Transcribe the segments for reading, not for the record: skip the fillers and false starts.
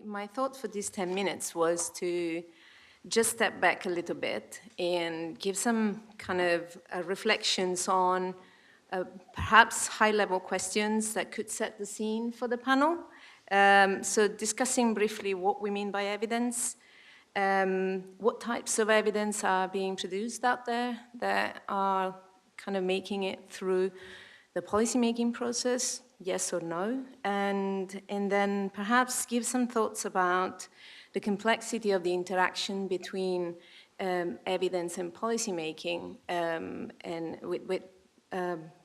My thought for these 10 minutes was to just step back a little bit and give some kind of reflections on perhaps high-level questions that could set the scene for the panel. So discussing briefly what we mean by evidence, what types of evidence are being produced out there that are kind of making it through the policymaking process, yes or no, and then perhaps give some thoughts about the complexity of the interaction between evidence and policymaking, and with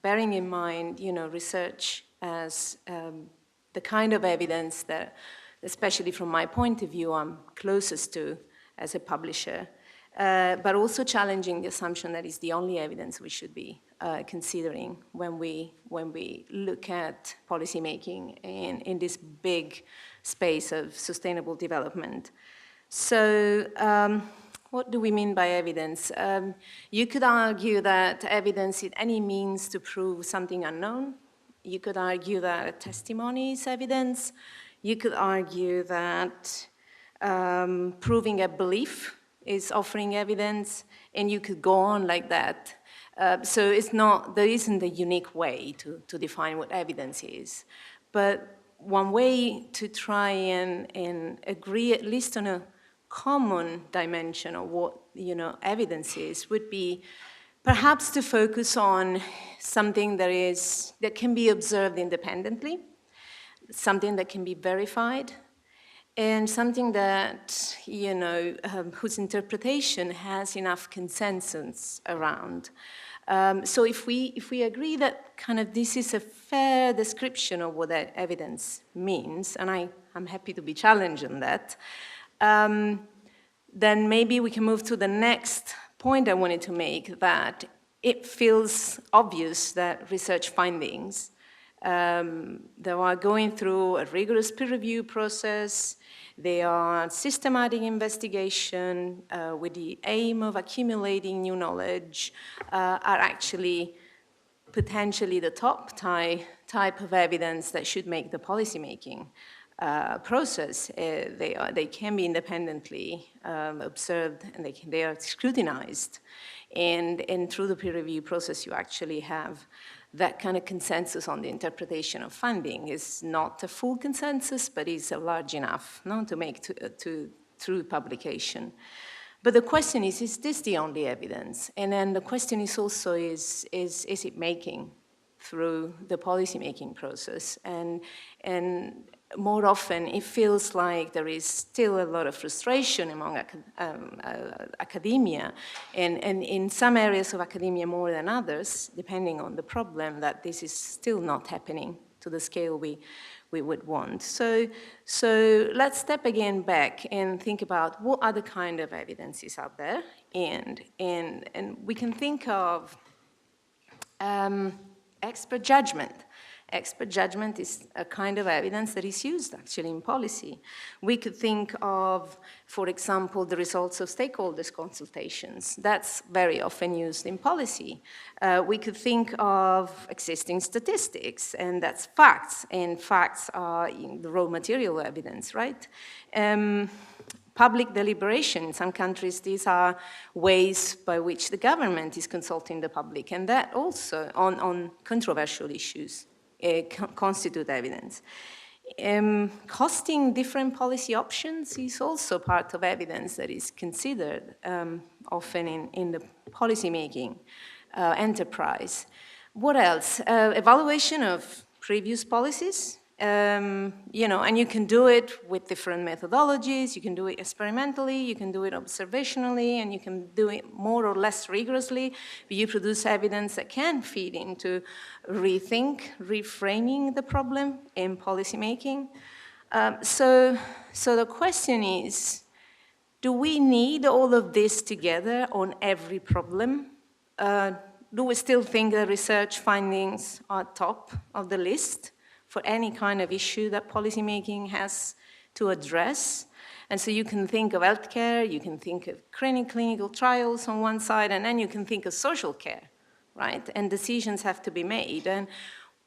bearing in mind, research as the kind of evidence that, especially from my point of view, I'm closest to as a publisher, but also challenging the assumption that it's the only evidence we should be considering when we look at policymaking in this big space of sustainable development. So what do we mean by evidence? You could argue that evidence is any means to prove something unknown. You could argue that a testimony is evidence. You could argue that proving a belief is offering evidence, and you could go on like that. So there isn't a unique way to define what evidence is. But one way to try and agree at least on a common dimension of what evidence is would be perhaps to focus on something that can be observed independently, something that can be verified, and something that, whose interpretation has enough consensus around. So if we agree that kind of this is a fair description of what that evidence means, and I'm happy to be challenged on that, then maybe we can move to the next point I wanted to make, that it feels obvious that research findings they are going through a rigorous peer review process. They are systematic investigation with the aim of accumulating new knowledge, are actually potentially the top type of evidence that should make the policymaking process. They can be independently observed, and they are scrutinized. And through the peer review process, you actually have that kind of consensus on the interpretation of funding. Is not a full consensus, but is large enough to make through publication. But the question is this the only evidence? And then the question is also, is it making through the policymaking process? And more often, it feels like there is still a lot of frustration among academia, and in some areas of academia more than others, depending on the problem, that this is still not happening to the scale we would want. So let's step again back and think about what other kind of evidences out there, and we can think of expert judgment. Expert judgment is a kind of evidence that is used actually in policy. We could think of, for example, the results of stakeholders' consultations. That's very often used in policy. We could think of existing statistics, and that's facts, and facts are the raw material evidence, right? Public deliberation. In some countries, these are ways by which the government is consulting the public, and that also on controversial issues constitute evidence. Costing different policy options is also part of evidence that is considered often in the policymaking enterprise. What else? Evaluation of previous policies. And you can do it with different methodologies. You can do it experimentally, you can do it observationally, and you can do it more or less rigorously. But you produce evidence that can feed into reframing the problem in policymaking. So the question is, do we need all of this together on every problem? Do we still think that research findings are top of the list for any kind of issue that policymaking has to address? And so you can think of healthcare, you can think of clinical trials on one side, and then you can think of social care, right? And decisions have to be made. And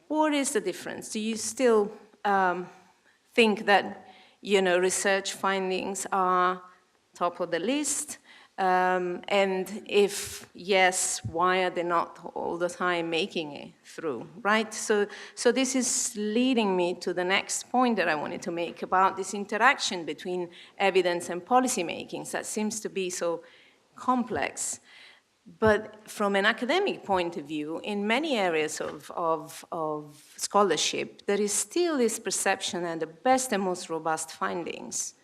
what is the difference? Do you still think that research findings are top of the list? And if yes, why are they not all the time making it through, right? So this is leading me to the next point that I wanted to make about this interaction between evidence and policy making that seems to be so complex. But from an academic point of view, in many areas of scholarship, there is still this perception that the best and most robust findings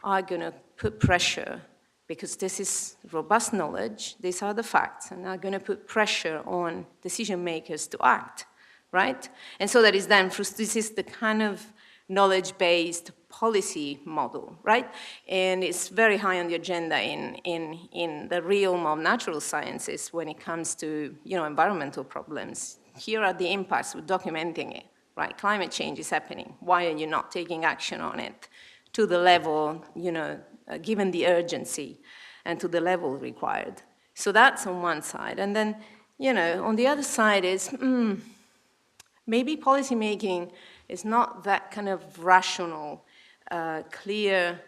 are going to put pressure, because this is robust knowledge, these are the facts, and are going to put pressure on decision makers to act, right? And so that is then, this is the kind of knowledge-based policy model, right? And it's very high on the agenda in the realm of natural sciences when it comes to, environmental problems. Here are the impacts, we're documenting it, right? Climate change is happening. Why are you not taking action on it to the level, given the urgency and to the level required? So that's on one side. And then, on the other side is, maybe policymaking is not that kind of rational, clear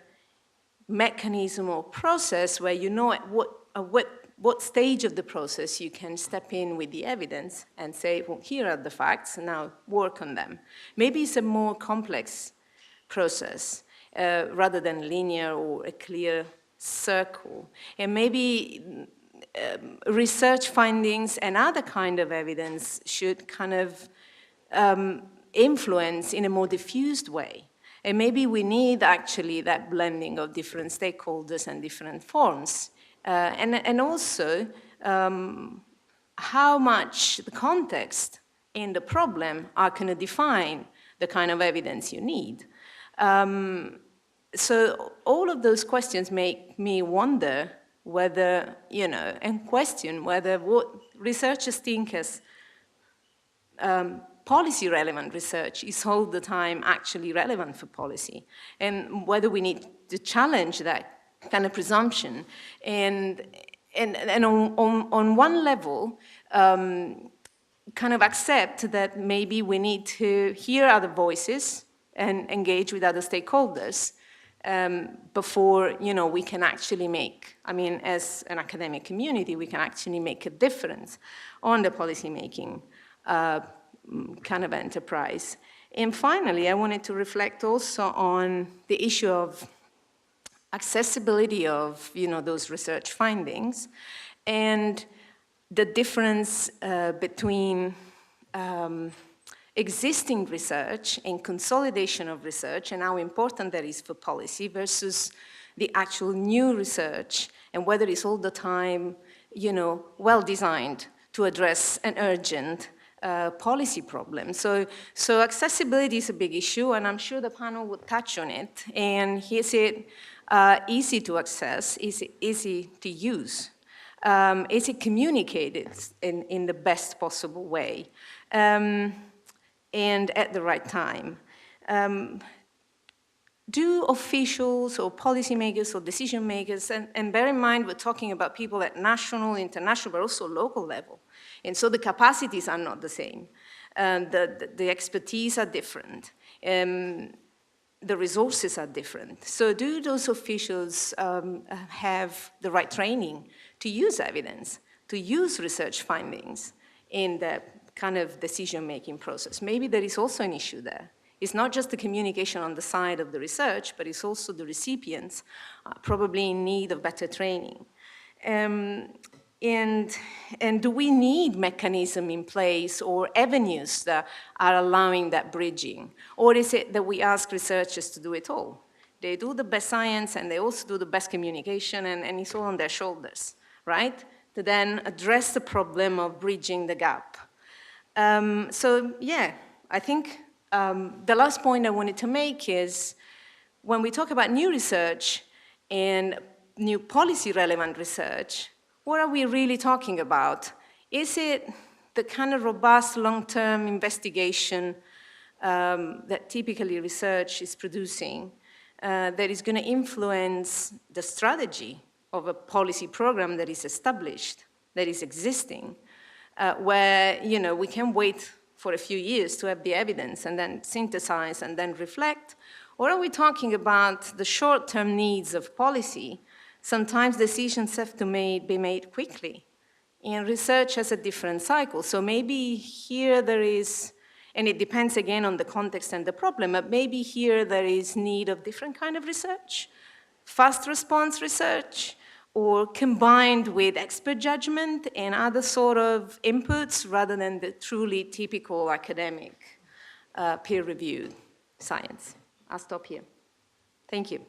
mechanism or process where you know at what stage of the process you can step in with the evidence and say, well, here are the facts, and now work on them. Maybe it's a more complex process rather than linear or a clear circle. And maybe research findings and other kind of evidence should kind of influence in a more diffused way. And maybe we need actually that blending of different stakeholders and different forms. And also how much the context and the problem are going to define the kind of evidence you need. So all of those questions make me wonder whether, and question whether what researchers think as policy-relevant research is all the time actually relevant for policy, and whether we need to challenge that kind of presumption. And on one level, kind of accept that maybe we need to hear other voices and engage with other stakeholders before, we can actually make, as an academic community, we can actually make a difference on the policymaking kind of enterprise. And finally, I wanted to reflect also on the issue of accessibility of, those research findings, and the difference between existing research and consolidation of research, and how important that is for policy, versus the actual new research, and whether it's all the time, well-designed to address an urgent policy problem. So accessibility is a big issue, and I'm sure the panel would touch on it. And is it easy to access? Is it easy to use? Is it communicated in the best possible way and at the right time? Do officials or policymakers or decision makers, and bear in mind we're talking about people at national, international, but also local level. And so the capacities are not the same. The expertise are different. The resources are different. So do those officials have the right training to use evidence, to use research findings in the kind of decision-making process? Maybe there is also an issue there. It's not just the communication on the side of the research, but it's also the recipients probably in need of better training. And do we need mechanism in place or avenues that are allowing that bridging? Or is it that we ask researchers to do it all? They do the best science and they also do the best communication, and it's all on their shoulders, right? To then address the problem of bridging the gap. So yeah, I think the last point I wanted to make is when we talk about new research and new policy-relevant research, what are we really talking about? Is it the kind of robust long-term investigation that typically research is producing that is going to influence the strategy of a policy program that is established, that is existing, where we can wait for a few years to have the evidence and then synthesize and then reflect? Or are we talking about the short-term needs of policy? Sometimes decisions have to be made quickly, and research has a different cycle. So maybe here there is, and it depends again on the context and the problem, but maybe here there is need of different kind of research, fast response research, or combined with expert judgment and other sort of inputs rather than the truly typical academic peer-reviewed science. I'll stop here. Thank you.